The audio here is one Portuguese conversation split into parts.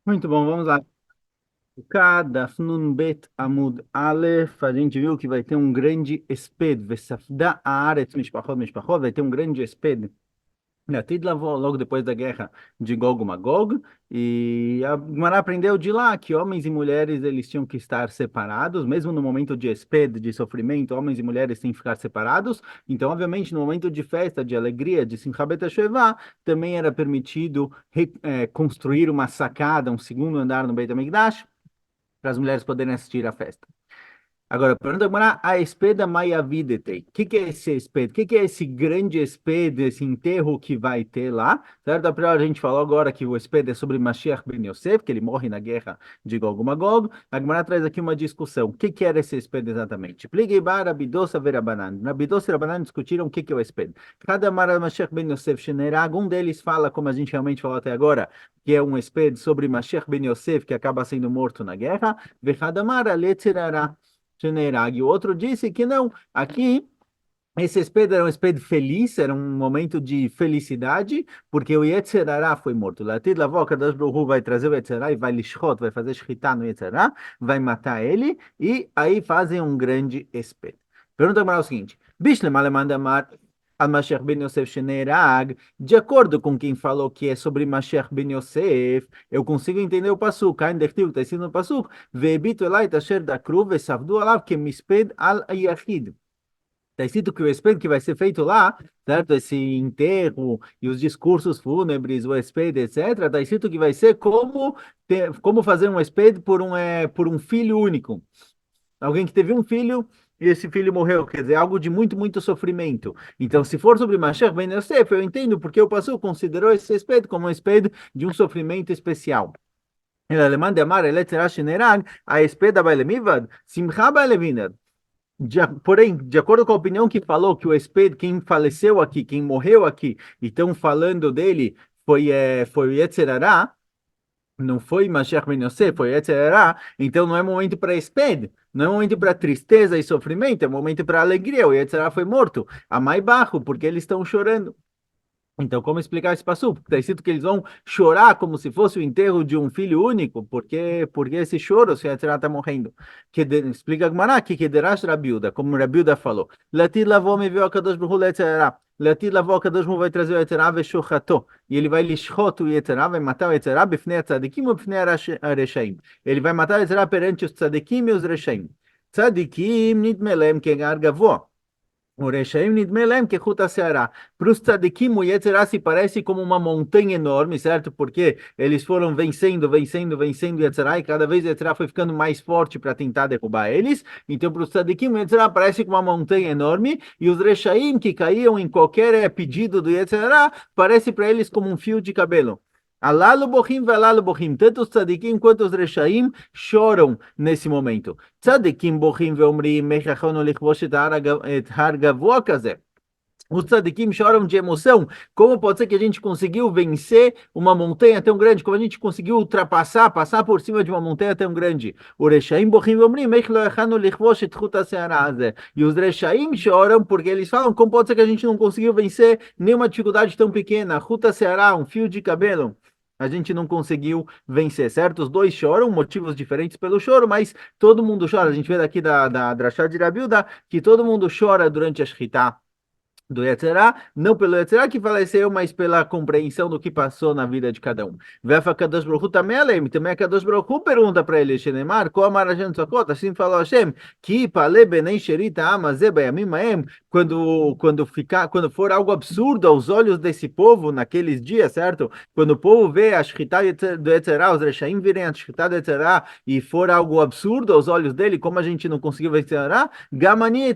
Muito bom, vamos lá. Cada Fnun Bet Amud Aleph, a gente viu que vai ter um grande esped, Vesafda Haaretz Mishpachot Mishpachot, vai ter um grande esped. Atid lavou logo depois da guerra de Gog e Magog, e a Gemara aprendeu de lá que homens e mulheres eles tinham que estar separados, mesmo no momento de esped, de sofrimento, homens e mulheres têm que ficar separados. Então, obviamente, no momento de festa, de alegria, de Simcha Bet HaShoevah, também era permitido construir uma sacada, um segundo andar no Beit HaMikdash, para as mulheres poderem assistir à festa. Agora, pergunta agora a espeda Mayavidete. O que é esse espedo? O que é esse grande espedo, esse enterro que vai ter lá? Certo? A gente falou agora que o espedo é sobre Mashiach ben Yosef, que ele morre na guerra de Gog e Magog. A Gemara traz aqui uma discussão. O que era esse espedo exatamente? Pliguei bar Abidosa verabanan. Abidosa e Rabanan discutiram o que é o espedo. Cada Mara Mashiach ben Yosef Shenerag, um deles fala, como a gente realmente falou até agora, que é um espedo sobre Mashiach ben Yosef, que acaba sendo morto na guerra. Vechadamara letzerara. Generag. E o outro disse que não. Aqui, esse espedo era um espedo feliz, era um momento de felicidade, porque o Yetzirará foi morto. Latid lavó, Kadosh Baruch Hu vai trazer o Yetzirará e vai lishchot, vai fazer shritá no Yetzirará, vai matar ele, e aí fazem um grande espedo. Pergunta para o seguinte: Bishlem alemandamar al Mashiach ben Yosef Sheneirag, de acordo com quem falou que é sobre Mashiach ben Yosef, eu consigo entender o pasuk, ainda está escrito no pasuk, Ve'ebitu elai tasher dakru ve'savdu alav kemisped al yachid. Está escrito que o espedo que vai ser feito lá, certo? Esse enterro e os discursos fúnebres, o espedo, etc. Está escrito que vai ser como fazer um espedo por um filho único. Alguém que teve um filho e esse filho morreu, quer dizer, algo de muito, muito sofrimento. Então, se for sobre Mashiach ben Yosef, eu entendo porque o pastor considerou esse espedo como um espedo de um sofrimento especial. Ele alemão de amar, ele terá a espeda vai lemivad, simcha vai levinad. Porém, de acordo com a opinião que falou que o espedo, quem faleceu aqui, quem morreu aqui, e estão falando dele, foi o Yetzirará, não foi Mashiach ben Yosef, foi Yetzirará, então não é momento para espedo, não é momento para tristeza e sofrimento, é momento para alegria. O Yetzirará foi morto, a Maibacho, porque eles estão chorando. Então, como explicar esse passo? Está escrito que eles vão chorar como se fosse o enterro de um filho único, porque esse choro, se a está morrendo. Explica Gmará que derash Rabiuda, como Rabiuda falou. Latir lavou me viu a Kadosh Baruch Hu letzerá. Latir lavou a Kadosh Baruch Hu vai trazer o Yetzerá veshochato. E ele vai lishchot o Yetzerá, vai matar o Yetzerá bifnei tzadikim ou bifnei areshaim. Ele vai matar o Yetzerá perante os tzadikim e os reshaim. Tzadikim nidmelem kegar gavó. O Rechaim Nidmelem que Chuta Seara. Para os tzadikim, o Yetzirah se parece como uma montanha enorme, certo? Porque eles foram vencendo, vencendo, vencendo o Yetzirah, e cada vez o Yetzirah foi ficando mais forte para tentar derrubar eles. Então, para os tzadikim, o Yetzirah parece como uma montanha enorme, e os Rechaim, que caíam em qualquer pedido do Yetzirah, parece para eles como um fio de cabelo. Alalu bochim velalu bochim. Tanto os tzadikim quanto os Rechaim choram nesse momento. צדיקים בוכים ואומרים, איך יכולנו לכבוש את הר גבוה כזה? Os tzadikim choram de emoção. Como pode ser que a gente conseguiu vencer uma montanha tão grande? Como a gente conseguiu ultrapassar, passar por cima de uma montanha tão grande? O Rechaim bochim ואומרים, איך לא יכולנו לכבוש את חוט השערה הזה? E os Rechaim choram porque eles falam, como pode ser que a gente não conseguiu vencer nenhuma dificuldade tão pequena? Ruta Ceará, um fio de cabelo. A gente não conseguiu vencer, certo? Os dois choram, motivos diferentes pelo choro, mas todo mundo chora. A gente vê daqui da Drashá de Rabiuda que todo mundo chora durante a Shritá do Yetzirah, não pelo Yetzirah que faleceu, mas pela compreensão do que passou na vida de cada um. Vefa Kadosh Baruch Hu também além, também a Kadosh Baruch Hu pergunta para ele, Shenemar, qual amarajan tzakot, assim falou Hashem, que pale benei sherita amaze bayamim aem, quando for algo absurdo aos olhos desse povo naqueles dias, certo? Quando o povo vê a shritá do Yetzirah, os rechaim virem a shritá do Yetzirah e for algo absurdo aos olhos dele, como a gente não conseguiu vencer, Gamani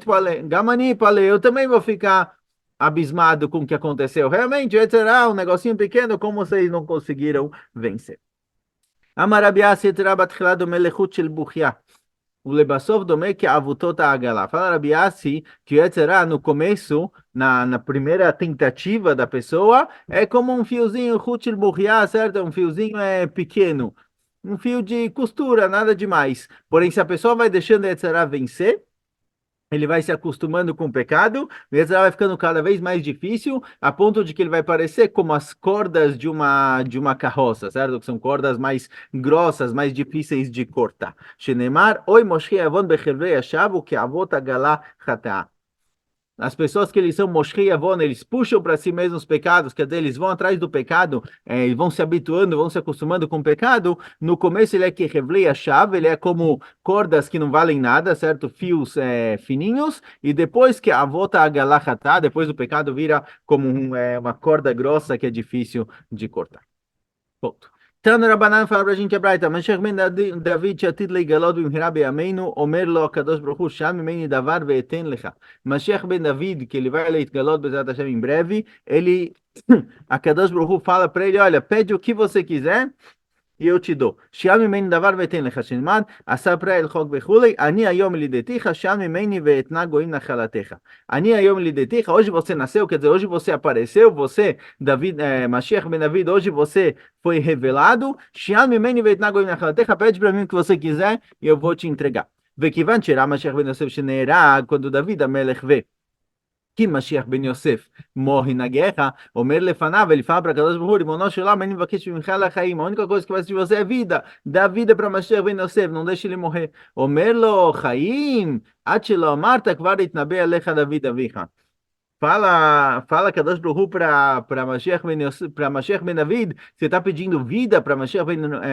pale, eu também vou ficar abismado com o que aconteceu. Realmente, será um negocinho pequeno, como vocês não conseguiram vencer. Amarabias yeterá batchilá do melechut shel buchia. O Lebasov dome que avutot agala. Fala Rabiasi que o Yetzirah, no começo, na primeira tentativa da pessoa, é como um fiozinho Hutil Burriá, certo? Um fiozinho pequeno. Um fio de costura, nada demais. Porém, se a pessoa vai deixando o Yetzirah vencer, ele vai se acostumando com o pecado, o Yetzer Hara vai ficando cada vez mais difícil, a ponto de que ele vai parecer como as cordas de uma carroça, certo? Que são cordas mais grossas, mais difíceis de cortar. Shenemar, oi Moshe Avon Bechelvei Yashav, o que avot agalá chatá. As pessoas que eles são Moshei Avon, eles puxam para si mesmos os pecados, quer dizer, eles vão atrás do pecado, eles vão se habituando, vão se acostumando com o pecado. No começo ele é que revlei a chave, ele é como cordas que não valem nada, certo? Fios fininhos, e depois que a volta a galachatá, depois o pecado vira como uma corda grossa que é difícil de cortar. Ponto. Tana Rabanan fala pra gente a Braita, Mashiach ben David שעתיד להתגלות במהרה בימינו, אומר לו הקדוש ברוך הוא, שם ממני דבר ואתן לך. Mashiach ben David, que ele vai להתגלות בעזרת השם em breve, ele, a Kadosh Baruch Hu fala para ele, olha, pede o que você quiser, e eu te dou. שאל ממני דבר ואתן לך, שנלמד, עשה פרא אל חוק וכולי, אני היום לידתיך, שאל ממני ואתנה גויים נחלתך. אני היום לידתיך, hoje você nasceu, quer dizer, hoje você apareceu, você, David, Mashiach ben David, hoje você foi revelado, שאל ממני ואתנה גויים נחלתך, pede para mim o que você quiser, e eu vou te entregar. וכיוון שראה משיח בן יוסף שנהרג, quando David המלך que Mashiach ben Yosef morre na guerra, Omer lefanav, ele fala para Kadosh Baruch Hu, Rimono shel Olam, ani mevakesh mimcha lachaim, a única coisa que vai de você é vida, dá vida para Mashiach ben Yosef, não deixe ele morrer. Omer lo chaim, ad shelo amarta kvar itnabe alecha David avicha. Fala Kadosh Baruch Hu para Mashiach ben Yosef, para Mashiach ben David, você está pedindo vida para Mashiach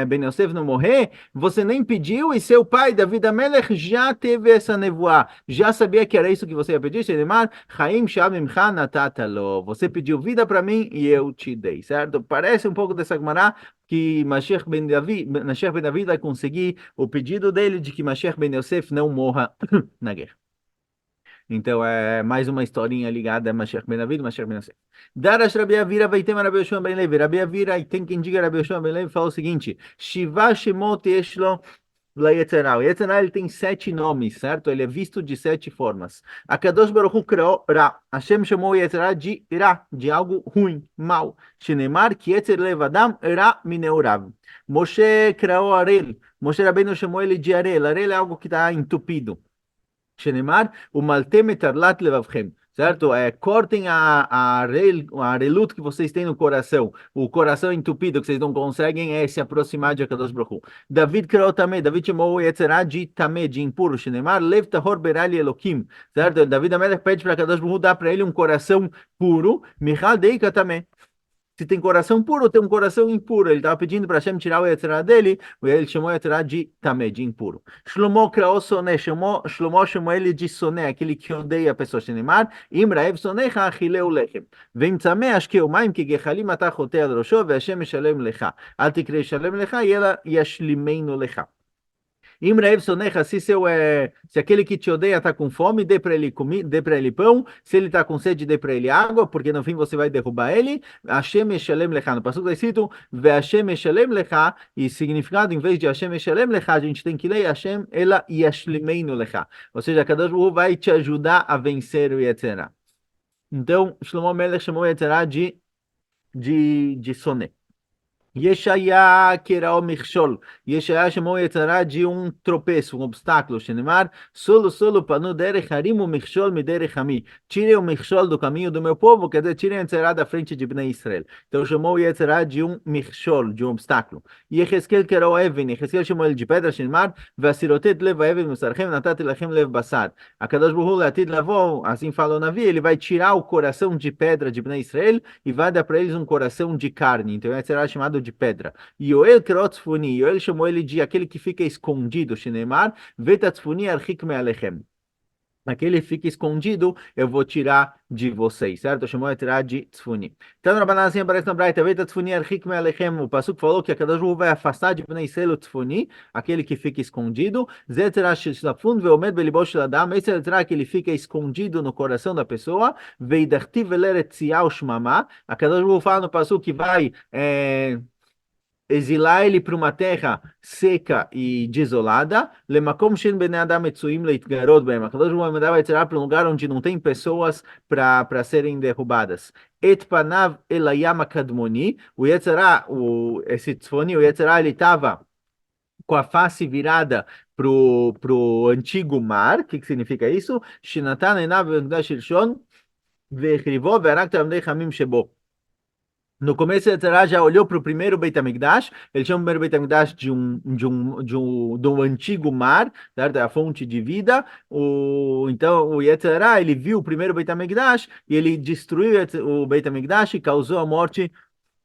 ben Yosef não morrer? Você nem pediu e seu pai, David Amelech, já teve essa nevoá, já sabia que era isso que você ia pedir, Shenemar, Chaim Sham Mimcha Natatalo. Você pediu vida para mim e eu te dei, certo? Parece um pouco dessa Gemara que Mashiach ben David vai conseguir o pedido dele de que Mashiach ben Yosef não morra na guerra. Então é mais uma historinha ligada a Mashiach ben David e Mashiach ben Yosef. Darash Rabi Avira vai ter Rabi Yoshua ben Levi. Rabi Avira, e tem quem diga Rabi Yoshua ben Levi, fala o seguinte: Shiva Shemot Yeshlo LaYetzer Hara. O Yetzer Hara, ele tem 7 nomes, certo? Ele é visto de 7 formas. A Kadosh Baruch Hu criou Ra. Hashem chamou o Yetzer Hara de Ra, de algo ruim, mal. Shenemar ki Yetzer Lev Adam Ra mineurav. Moshe criou Arel. Moshe Rabbeinu chamou ele de Arel. Arel é algo que está entupido. Shenemar, o maltem etarlat levavchem, certo? Cortem a arelut que vocês têm no coração, o coração entupido que vocês não conseguem se aproximar de Akadosh Baruch Hu. David criou também, David chamou o Yetzer Hara de tamé, de impuro. Shenemar, lev tahor berali elokim, certo? David Amelech pede para Akadosh Baruch Hu dar para ele um coração puro, michal deika também. Se tem coração puro, tem um coração impuro. Ele estava pedindo para Hashem tirar o Yetzer Hara dele, e ele chamou o Yetzer Hara de tamé, de impuro. Shlomo criou soné, Shlomo chamou ele de soné, aquele que odeia a pessoa. Shenemar, im raev sonecha achileu lechem. Vem tzamé ashkeu maim ki gechalim ata chote al rosho, ve Hashem yeshalem lecha. Al tikre yeshalem lecha, e ela yashlimeinu lecha. Imraev Sonecha, se aquele que te odeia está com fome, dê para ele comida, dê para ele pão. Se ele está com sede, dê para ele água, porque no fim você vai derrubar ele. Hashem Yeshalem Lecha. No passuco está escrito, Ve Hashem Yeshalem Lecha, e significado, em vez de Hashem Yeshalem Lecha, a gente tem que ler Hashem Ela Yashlimeinu Lecha. Ou seja, Kadosh Baruch Hu vai te ajudar a vencer o Yetzer Hara. Então, Shlomo Melech chamou o Yetzer Hara de soné. Yeshaya, que era o Michshol. Yeshaya chamou o Yetzer Hara de um tropeço, um obstáculo. Shenemar, solo panu derech harim o Michshol mi derech hami. Tirem o Michshol do caminho do meu povo, quer dizer, tirem o Yetzer Hara da frente de Bnei Israel. Então chamou o Yetzer Hara de um Michshol, de um obstáculo. Yecheskel, que era o Even. Yecheskel chamou ele de pedra. Shenemar, vasirotet lev Even musarchem natat lachem lev basar. A Kadosh Baruch Hu latid lavou, assim fala o Navi, ele vai tirar o coração de pedra de Bnei Israel e vai dar para eles um coração de carne. Então o Yetzer Hara é chamado de pedra. Yoel Krotzfuni, Yoel chamou ele de aquele que fica escondido, Shinemar, Vetatzfuni archik me'alechem. Aquele que fica escondido, eu vou tirar de vocês, certo? Chamou a tirar de Tzfuni. Então, na banana assim aparece na Braita, Veta Tzfuni archik me'alechem. O Pasuk falou que a Kadosh Baruch Hu vai afastar de Bnei Israel o Tzfuni, aquele que fica escondido. Zetzera shlafun ve'omed belibo shel adam. Esse é que ele fica escondido no coração da pessoa. Veidachtiv veleret tziau shmama. A Kadosh Baruch Hu fala no Pasuk que vai exilar ele para uma terra seca e desolada, lemakom shen bnei adam metzuim leitgarot bem. A Kadosh Baruch Hu vai mandar para um lugar onde não tem pessoas para serem derrubadas. Et panav elayam kadmoni. O Yetzer Hara, esse tzfoni, o Yetzer Hara, ele estava com a face virada pro antigo mar. O que significa isso? Shinatan enav v'mikdash rishon ve'chrivo ve'arak tamdei chamim shebo. No começo, Yetzirah já olhou para o primeiro Beit HaMikdash, ele chama o primeiro Beit HaMikdash de um antigo mar, certo? É a fonte de vida. Então, o Yetzirah, ele viu o primeiro Beit HaMikdash e ele destruiu o Beit HaMikdash e causou a morte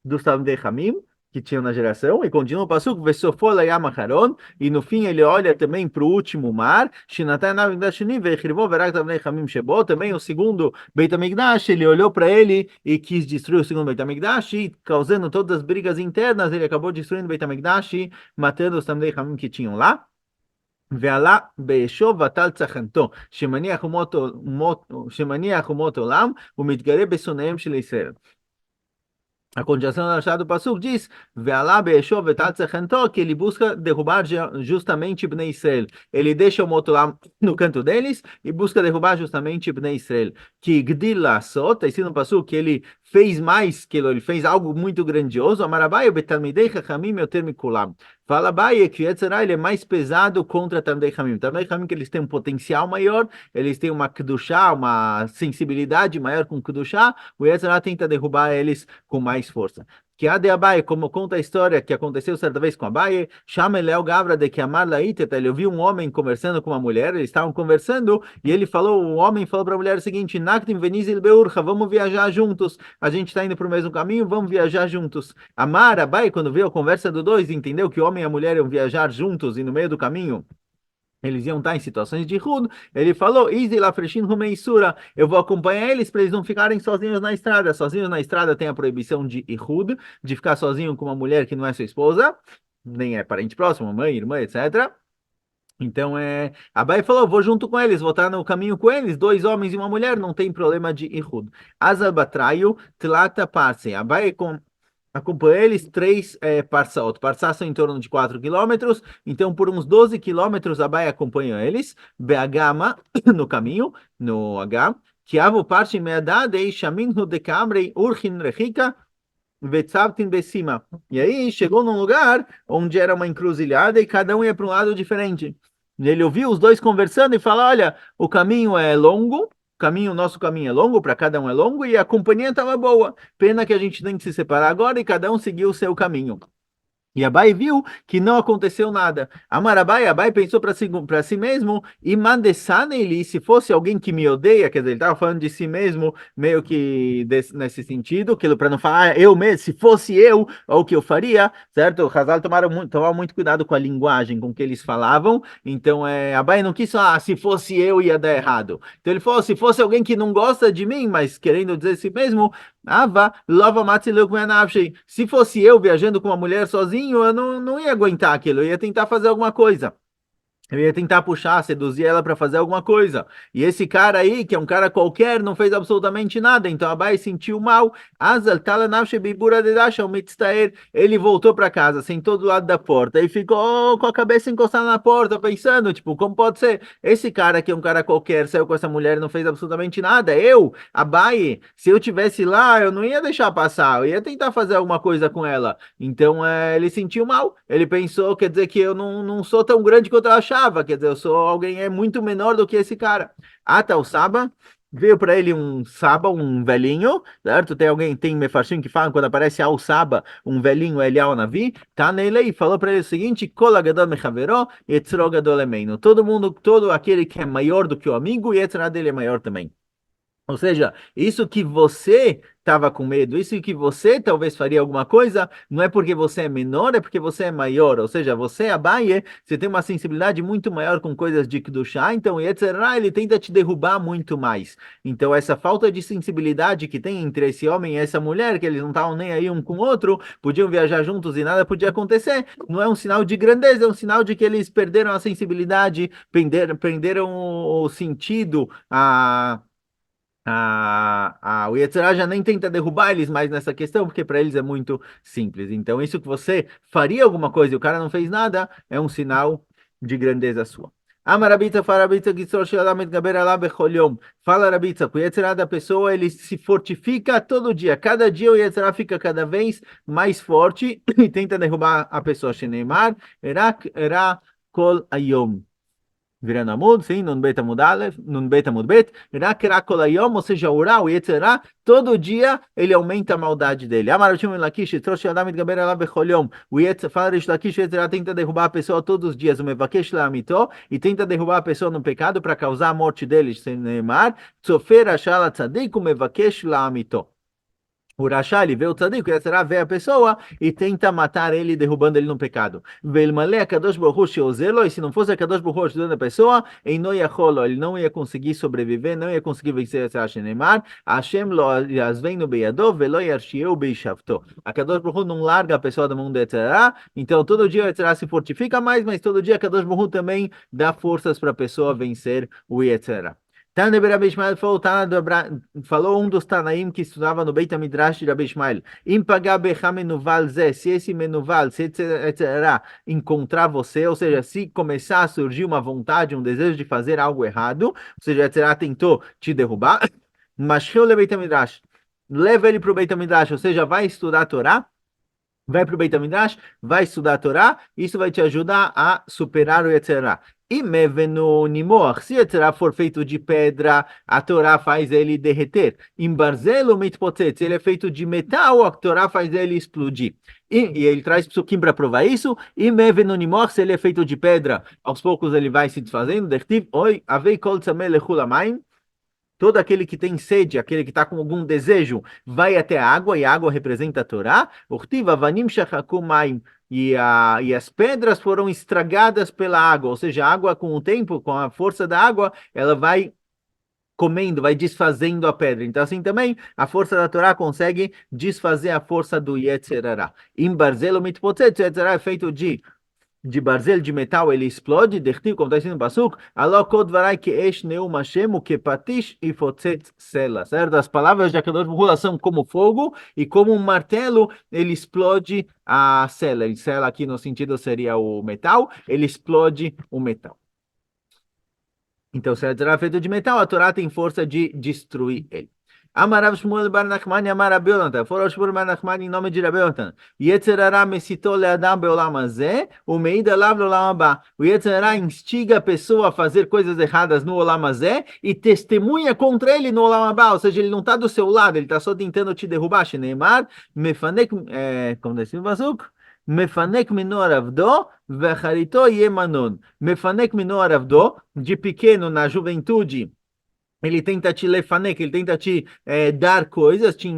dos Talmidei Chamim, que tinham na geração, e continua o Passuco, Vesofol Layam Acharon, e no fim ele olha também para o último mar, Shinatan Avigdash Sheni, Vechrivou Verak Talmidei Chamim Shebo, também o segundo Beit HaMikdash, ele olhou para ele e quis destruir o segundo Beit HaMikdash, e causando todas as brigas internas, ele acabou destruindo o Beit HaMikdash e matando os Talmidei Chamim que tinham lá. ועלה באשו ותל צחנתו, שמניח אומות עולם ומתגרה בשונאיהם של ישראל. A continuação da Shah do Pasuk diz: Ve'alá be'eshov etaltzechentor, que ele busca derrubar justamente Bnei Israel. Ele deixa o moto lá no canto deles e busca derrubar justamente Bnei Israel. Que Gdil Lasot, está escrito no Pasuk que ele fez mais, que ele fez algo muito grandioso. Amarabai betalmidei chachamim yoter mikulam. Fala Abaye que Yetzirah ele é mais pesado contra Talmidei Chamim. Talmidei Chamim que eles têm um potencial maior, eles têm uma kedushá, uma sensibilidade maior com kedushá. O Yetzirah tenta derrubar eles com mais força. Que a de Abaye, como conta a história que aconteceu certa vez com Abaye, chama Eliel Gavra de que Amar Laiteta, ele ouviu um homem conversando com uma mulher, eles estavam conversando, e o homem falou para a mulher o seguinte: Naktim venizil beurcha, vamos viajar juntos, a gente está indo para o mesmo caminho, vamos viajar juntos. Amar, Abaye, quando viu a conversa dos dois, entendeu que o homem e a mulher iam viajar juntos, e no meio do caminho eles iam estar em situações de Ihud, ele falou: Izi lafreshin humeisura, eu vou acompanhar eles para eles não ficarem sozinhos na estrada. Sozinhos na estrada tem a proibição de Ihud, de ficar sozinho com uma mulher que não é sua esposa, nem é parente próximo, mãe, irmã, etc. Então, Abai falou: vou junto com eles, vou estar no caminho com eles, dois homens e uma mulher, não tem problema de Ihud. Azabatraio, tlata parse. Abai acompanhou eles três parsaot. Parsa são em torno de 4 quilômetros, então por uns 12 quilômetros Abai acompanhou eles, Beagama, no caminho, no Agam, que avo parte meadade e shaminhu de camrei urchin rechika, vetzavtin becima. E aí chegou num lugar onde era uma encruzilhada e cada um ia para um lado diferente. Ele ouviu os dois conversando e falou: olha, o caminho é longo, nosso caminho é longo, para cada um é longo, e a companhia estava boa. Pena que a gente tem que se separar agora e cada um seguiu o seu caminho. E Abai viu que não aconteceu nada. Abai pensou para si mesmo, e mandessaneli, se fosse alguém que me odeia, quer dizer, ele estava falando de si mesmo, meio que nesse sentido, aquilo para não falar, eu mesmo, se fosse eu, o que eu faria, certo? O Hazal tomava muito cuidado com a linguagem com que eles falavam, então Abai não quis falar, se fosse eu ia dar errado. Então ele falou, se fosse alguém que não gosta de mim, mas querendo dizer si mesmo, Ava, lava se fosse eu viajando com uma mulher sozinho, eu não ia aguentar aquilo, eu ia tentar fazer alguma coisa. Eu ia tentar puxar, seduzir ela para fazer alguma coisa. E esse cara aí, que é um cara qualquer, não fez absolutamente nada. Então Abai sentiu mal. Azal talanav shebibura dedasha mitztaer. Ele voltou para casa, sentou do lado da porta e ficou com a cabeça encostada na porta, pensando, tipo, como pode ser? Esse cara que é um cara qualquer, saiu com essa mulher e não fez absolutamente nada. Eu, Abai, se eu tivesse lá, eu não ia deixar passar. Eu ia tentar fazer alguma coisa com ela. Então ele sentiu mal. Ele pensou, quer dizer que eu não sou tão grande quanto eu achava. Quer dizer, eu sou alguém muito menor do que esse cara. Ata o Saba, veio para ele um Saba, um velhinho, certo? Tem mefarshim que falam quando aparece Al Saba, um velhinho Elial Navi, tá nele e falou para ele o seguinte: Kol gadol mechaveró, yetzro gadol emeinu. Todo mundo, todo aquele que é maior do que o amigo, e yetzra dele é maior também. Ou seja, isso que você estava com medo, isso que você talvez faria alguma coisa, não é porque você é menor, é porque você é maior. Ou seja, você, Abaye, você tem uma sensibilidade muito maior com coisas de Kedushá, então Yetzirah, ele tenta te derrubar muito mais. Então, essa falta de sensibilidade que tem entre esse homem e essa mulher, que eles não estavam nem aí um com o outro, podiam viajar juntos e nada podia acontecer, não é um sinal de grandeza, é um sinal de que eles perderam a sensibilidade, perderam o sentido, o Yetzirah já nem tenta derrubar eles mais nessa questão, porque para eles é muito simples. Então, isso que você faria alguma coisa e o cara não fez nada, é um sinal de grandeza sua. Ama Rabita, fala Rabita, que só Shelah Mitgaber Alá Bechol Yom. Fala Rabita, que o Yetzirah da pessoa, ele se fortifica todo dia. Cada dia o Yetzirah fica cada vez mais forte e tenta derrubar a pessoa. Sheneimar, Era Kol Ayom. Virando Amud, sim, Nun Bet Amud Aleph, Nun Bet Amud Bet, Rak Rak Kol Hayom, ou seja, o Ra, o Yetzirah, todo dia ele aumenta a maldade dele. Amar Shimon Lakish, trouxe Adam Mitgaber Alav Bechol Yom. O Yetzirah, fala Rish Lakish, o Yetzirah tenta derrubar a pessoa todos os dias, o Mevakesh La'amito, e tenta derrubar a pessoa no pecado para causar a morte dele, sem Neymar, Tzofer Ashal Tzadik, o Mevakesh La'amito. O Rasha, ele vê o tzadik, o Yetzirah vê a pessoa e tenta matar ele, derrubando ele no pecado. Velmalé a Kadosh Baruch Hu sheozelo, e se não fosse a Kadosh Baruch Hu ajudando a pessoa, Eino yacholo, ele não ia conseguir sobreviver, não ia conseguir vencer esse Hashenemar, Hashem lo yazveinu beyado, velo yarshieu beishavto. A Kadosh Baruch Hu não larga a pessoa da mão do Yetzirah, então todo dia o Yetzirah se fortifica mais, mas todo dia a Kadosh Baruch Hu também dá forças para a pessoa vencer o Yetzirah. Tana de Rabi Ishmael falou um dos Tanaim que estudava no Beit HaMidrash de Rabi Ishmael. Impagá becha menuval zé, se esse menuval, se etc., encontrar você, ou seja, se começar a surgir uma vontade, um desejo de fazer algo errado, ou seja, etc., tentou te derrubar, mas le Beit HaMidrash, leva ele para o Beit HaMidrash, ou seja, vai estudar a Torá, vai para o Beit HaMidrash, vai estudar a Torá, isso vai te ajudar a superar o Yetzirah. E mevenu nimor, se Yetzirah for feito de pedra, a Torá faz ele derreter. Em barzelo mitpotzet, se ele é feito de metal, a Torá faz ele explodir. E ele traz psukim para provar isso. E mevenu nimor, se ele é feito de pedra, aos poucos ele vai se desfazendo. Dertiv, oi, avei kol tzameh lechulamayim. Todo aquele que tem sede, aquele que está com algum desejo, vai até a água, e a água representa a Torá. E as pedras foram estragadas pela água, ou seja, a água com o tempo, com a força da água, ela vai comendo, vai desfazendo a pedra. Então, assim também, a força da Torá consegue desfazer a força do Yetzer Hara. Em Barzelo Mitpotzet, o Yetzer Hara é feito de barzel, de metal, ele explode, dertiv, como está escrito no Pasuk, aló kodvarai que esh neum Hashem, que patish e fotzet sela, certo? As palavras de Akadosh Baruch Hu são como fogo, e como um martelo, ele explode a sela. E sela aqui no sentido seria o metal, ele explode o metal. Então, se será feito de metal, a Torá tem força de destruir ele. Amarav Shmuel bar Nachmani amar Rabi Yonatan. Foram Shmuel bar Nachmani em nome de Rabi Yonatan. Yetzer hara mesito leadam beolam hazeh, umeid alav leolam haba. O Yetzer hara instiga a pessoa a fazer coisas erradas no olam hazeh e testemunha contra ele no olam haba. Ou seja, ele não está do seu lado, ele está só tentando te derrubar. Shneimar, mefanek, como diz o Pasuk? Mefanek minor avdo, vecharito yemanon. Mefanek minor avdo, de pequeno na juventude, ele tenta te lefanek, ele tenta te dar coisas, te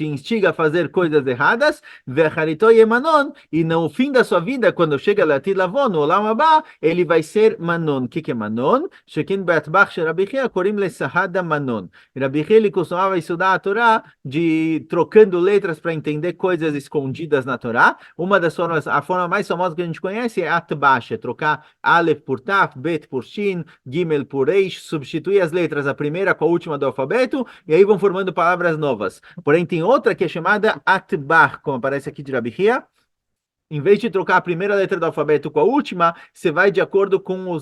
instiga a fazer coisas erradas, vecharito yemanon, e no fim da sua vida, quando chega Latir Lavon, no Olam Haba, ele vai ser Manon. O que é Manon? Shekin be'atbach she Rabi Chia korim le Sahada Manon. Rabi Chia, ele costumava estudar a Torá de trocando letras para entender coisas escondidas na Torá. Uma das formas, a forma mais famosa que a gente conhece é Atbash, é trocar Aleph por Taf, Bet por Shin, Gimel por Reish, substituir as letras, a primeira com a última do alfabeto, e aí vão formando palavras novas. Porém, tem outra que é chamada Atbar, como aparece aqui de Rabi Chia. Em vez de trocar a primeira letra do alfabeto com a última, você vai de acordo com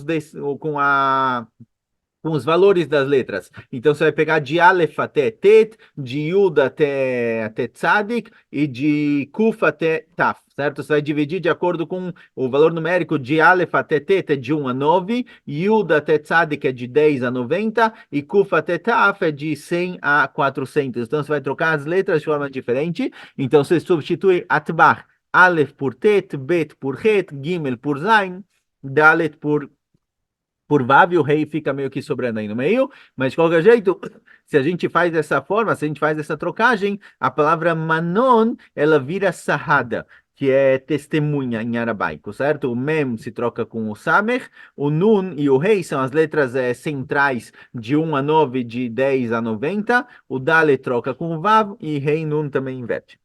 com os valores das letras. Então você vai pegar de Aleph até Tet, de Yud até Tzadik e de Kuf até Taf, certo? Você vai dividir de acordo com o valor numérico de Aleph até Tet é de 1 a 9, Yud até Tzadik é de 10 a 90 e Kuf até Taf é de 100 a 400. Então você vai trocar as letras de forma diferente. Então você substitui Atbar, Aleph por Tet, Bet por Het, Gimel por Zain, Dalet por Vav, e o rei fica meio que sobrando aí no meio, mas de qualquer jeito, se a gente faz dessa forma, se a gente faz essa trocagem, a palavra Manon, ela vira Sahada, que é testemunha em aramaico, certo? O Mem se troca com o Samer, o Nun e o Rei são as letras centrais de 1 a 9, de 10 a 90, o Dale troca com o Vav e Rei Nun também inverte.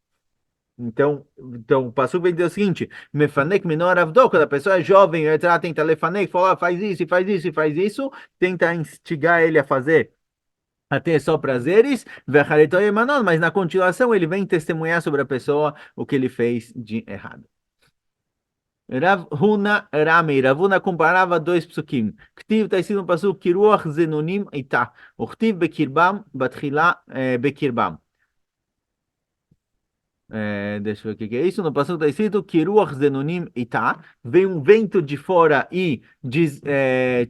Então, o Passuco vem dizer o seguinte: Mefanek menor avdo, quando a pessoa é jovem, ela tenta lefanek, fala, faz isso, e faz isso, e faz isso, tenta instigar ele a fazer até só prazeres, mas na continuação ele vem testemunhar sobre a pessoa o que ele fez de errado. Rav Huna Rami. Rav Huna comparava dois psukim. Ktiv está escrito no pasuk, Kiruach Zenonim Ita. O Ktiv Bekirbam, Batchila Bekirbam. Deixa eu ver o que que é isso. No passado está escrito Kiruach Zenonim Ita. Veio um vento de fora e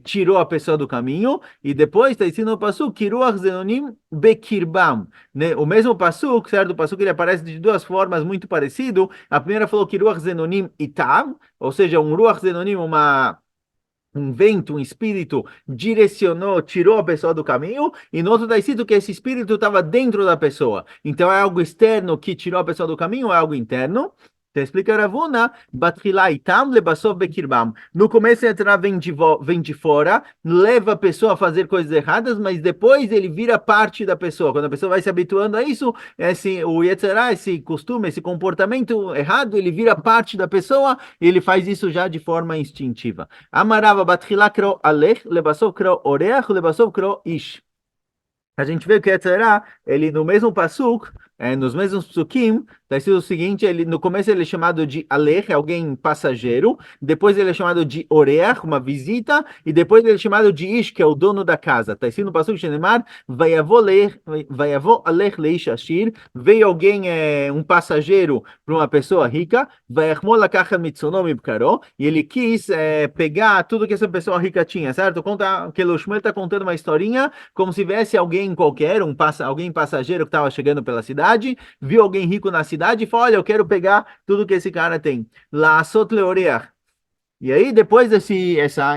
tirou a pessoa do caminho. E depois está escrito no passado Kiruach Zenonim Bekirbam. Né? O mesmo passuk, certo? O passuk ele aparece de duas formas muito parecido. A primeira falou Kiruach Zenonim Ita, ou seja, um Ruach Zenonim, um vento, um espírito direcionou, tirou a pessoa do caminho, e no outro está escrito que esse espírito estava dentro da pessoa. Então é algo externo que tirou a pessoa do caminho, ou é algo interno. Então explica Ravuna, Batchila itam lebasov bekirbam. No começo a vem de fora, leva a pessoa a fazer coisas erradas, mas depois ele vira parte da pessoa. Quando a pessoa vai se habituando a isso, o Yetzirah, esse costume, esse comportamento errado, ele vira parte da pessoa e ele faz isso já de forma instintiva. Amarava batchila kro alech, lebasov kro oreach, lebasov kro ish. A gente vê que Yetzirah, ele no mesmo pasuk, nos mesmos psukim, está escrito o seguinte, ele, no começo ele é chamado de alech, alguém passageiro, depois ele é chamado de oreach, uma visita, e depois ele é chamado de ish, que é o dono da casa. Está escrito no pasuk Shenemar, vayavo alech leish ashir, veio alguém, um passageiro para uma pessoa rica, vayachmol lakachal mitzonom ibkaro, e ele quis pegar tudo que essa pessoa rica tinha, certo? Conta que o Shmuel está contando uma historinha, como se viesse alguém qualquer, alguém passageiro que estava chegando pela cidade, viu alguém rico na cidade e falou: olha, eu quero pegar tudo que esse cara tem. La asot leoreach. E aí, depois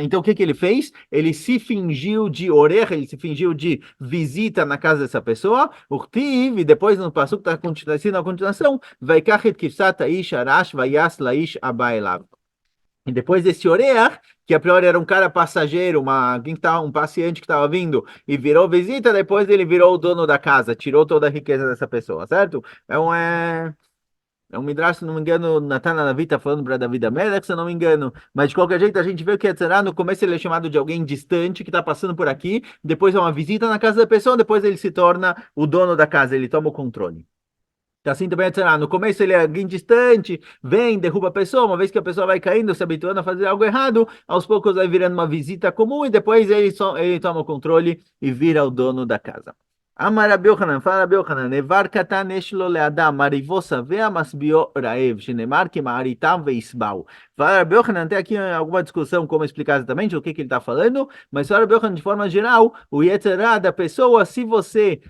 então o que que ele fez? Ele se fingiu de oreja, ele se fingiu de visita na casa dessa pessoa. E depois no passo que está acontecendo a continuação, vai kachet kifsat aish arash vayas laish abaelav. E depois desse Oreach, que a priori era um cara passageiro, um passeante que estava vindo e virou visita, depois ele virou o dono da casa, tirou toda a riqueza dessa pessoa, certo? É um Midrash, se não me engano, Natan Navi está falando para David Amelech, se eu não me engano. Mas de qualquer jeito, a gente vê que Yetzirah, no começo ele é chamado de alguém distante que está passando por aqui, depois é uma visita na casa da pessoa, depois ele se torna o dono da casa, ele toma o controle. Então, assim também, no começo ele é alguém distante, vem, derruba a pessoa, uma vez que a pessoa vai caindo, se habituando a fazer algo errado, aos poucos vai virando uma visita comum e depois ele toma o controle e vira o dono da casa. Amar Rabi Yochanan, fala Rabi Yochanan, Nevar katan yesh lo leadam, marivo savea masbio raev, shenemar ki ma'aritam veisbau. Fala Rabi Yochanan, tem aqui alguma discussão como explicar exatamente o que ele está falando, mas fala Rabi Yochanan, de forma geral, o Yetzirah da pessoa, se você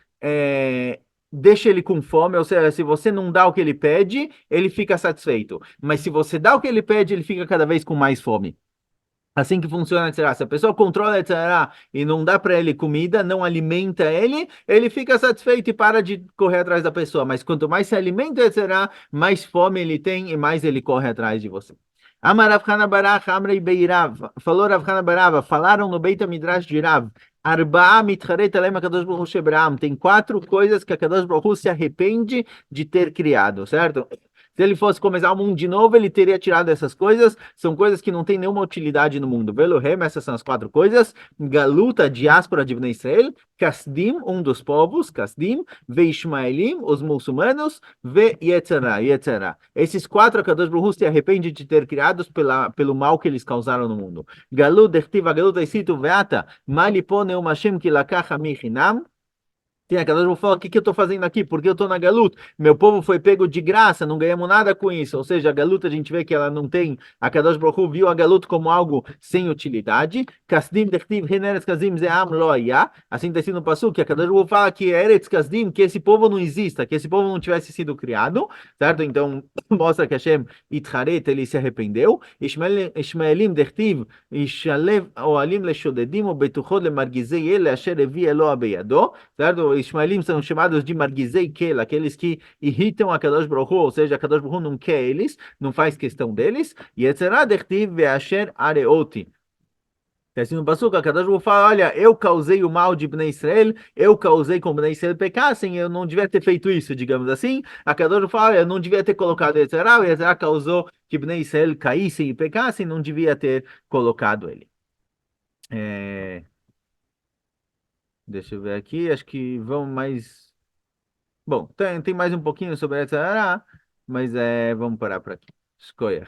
deixa ele com fome, ou seja, se você não dá o que ele pede, ele fica satisfeito. Mas se você dá o que ele pede, ele fica cada vez com mais fome. Assim que funciona a Yetzirah. Se a pessoa controla a Yetzirah e não dá para ele comida, não alimenta ele, ele fica satisfeito e para de correr atrás da pessoa. Mas quanto mais se alimenta a Yetzirah, mais fome ele tem e mais ele corre atrás de você. Amar Rav Chana Barach, Amrei Beirav. Falou Rav Chana Barava, falaram no Beit HaMidrash de Rav. Arba'a mitcharet alem HaKadosh Baruch Hu shebraam. Tem quatro coisas que a Kadosh Baruch Hu se arrepende de ter criado, certo? Se ele fosse começar o mundo de novo, ele teria tirado essas coisas. São coisas que não têm nenhuma utilidade no mundo. Velohem, essas são as quatro coisas. Galuta, diáspora de Bnei Israel. Kasdim, um dos povos. Kasdim. Veishmaelim, os muçulmanos. Ve Yetzirah. Esses quatro, a Kadosh Baruch Hu se arrepende de ter criados pelo mal que eles causaram no mundo. Galut, dertiva, galut, escrito, veata, malipone o Hashem ki lakacha michinam. Tem a Kadosh Baruch Hu fala, o que eu estou fazendo aqui? Porque eu estou na Galut? Meu povo foi pego de graça, não ganhamos nada com isso. Ou seja, a Galut a gente vê que ela não tem. A Kadosh Baruch Hu viu a Galut como algo sem utilidade. Kasdim dechtiv Eretz Kasdim ze'am lo hayah. Assim está escrito no Pasuk, que a Kadosh Baruch Hu fala que Eretz Kasdim, que esse povo não exista, que esse povo não tivesse sido criado, certo? Então mostra que Hashem itcharet, ele se arrependeu. Ishmaelim dechtiv Ishalev oalim leshodedim o betuchod lemargizei ele asher evi Eloah beyado, certo? Ismaelim são chamados de Margizei Kel, aqueles que irritam a Kadosh Baruch Hu, ou seja, a Kadosh Baruch Hu não quer eles, não faz questão deles. E Yetzirah dechtiv ve'asher areoti. Assim no Passuca, a Kadosh Baruch Hu fala, olha, eu causei o mal de Bnei Israel, eu causei com Bnei Israel pecassem, eu não devia ter feito isso, digamos assim. A Kadosh Baruch Hu fala, eu não devia ter colocado Yetzirah, o Yetzirah causou que Bnei Israel caíssem e pecassem, não devia ter colocado ele. Deixa eu ver aqui, acho que vamos mais. Bom, tem mais um pouquinho sobre essa, mas vamos parar por aqui. Escolha.